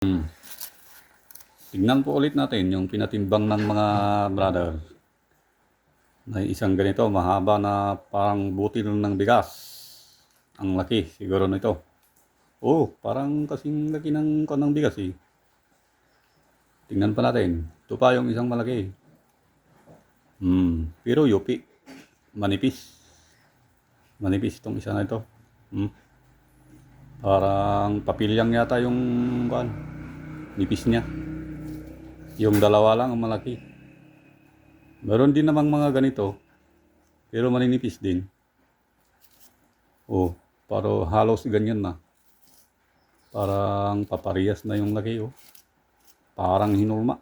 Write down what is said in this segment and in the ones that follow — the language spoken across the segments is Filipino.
Tignan po ulit natin yung pinatimbang ng mga brother. May isang ganito, mahaba na parang butil ng bigas. Ang laki siguro nito. Oh, parang kasing laki ng bigas eh. Tingnan pa natin. Ito pa yung isang malaki. Pero yupi. Manipis. Manipis itong isa na ito. Parang papilyang yata yung nipis niya. Yung dalawa lang ang malaki. Meron din namang mga ganito. Pero maninipis din. Oh, pero halos ganyan na. Parang paparehas na yung laki oh. Parang hinulma.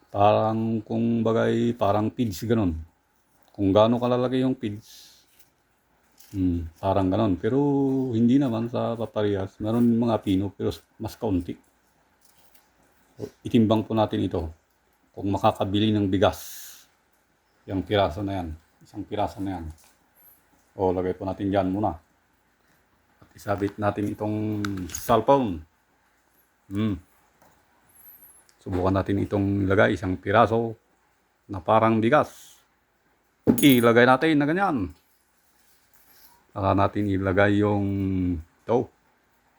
Parang kung bagay, parang pids ganun. Kung gaano kalalaki yung pids. Parang ganun. Pero hindi naman sa paparehas. Meron mga pino pero mas kaunti. So, itimbang po natin ito. Kung makakabili ng bigas. Yung piraso na yan. Isang piraso na yan. O, lagay po natin dyan muna. At isabit natin itong cellphone. Subukan natin itong ilagay, isang piraso na parang bigas. Ilagay natin na ganyan. Saka natin ilagay yung ito,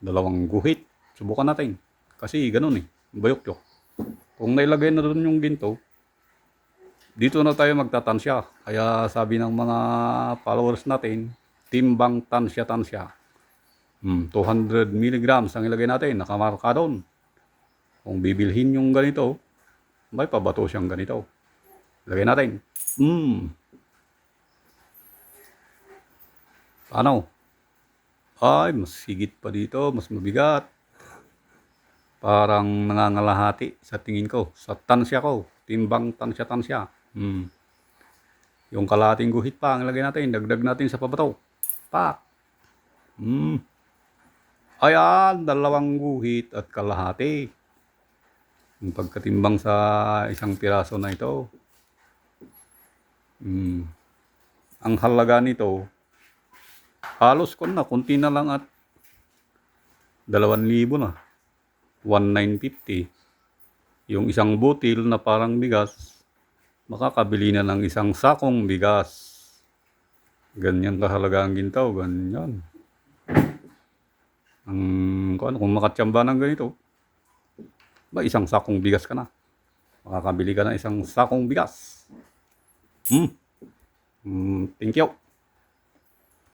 dalawang guhit. Subukan natin. Kasi ganun eh, bayok-yok. Kung nailagay na doon yung ginto, dito na tayo magtatansya. Kaya sabi ng mga followers natin, timbang tansya-tansya. 200 milligrams ang ilagay natin, nakamarka doon. Kung bibilhin yung ganito, may pabato siyang ganito. Lagay natin. Paano? Ay, mas higit pa dito, mas mabigat. Parang nangangalahati sa tingin ko, sa tansya ko. Timbang tansya-tansya. Yung kalahating guhit pa ang ilagay natin, dagdag natin sa pabato. Pak! Ayan, dalawang guhit at kalahati. Yung pagkatimbang sa isang piraso na ito. Ang halaga nito, halos kunti na lang at 2,000 na. 1,950. Yung isang butil na parang bigas, makakabili na ng isang sakong bigas. Ganyan kahalaga ang ginto, ganyan. Kung makatsamba ng ganito, ba isang sakong bigas ka na. Makakabili ka na isang sakong bigas. Thank you.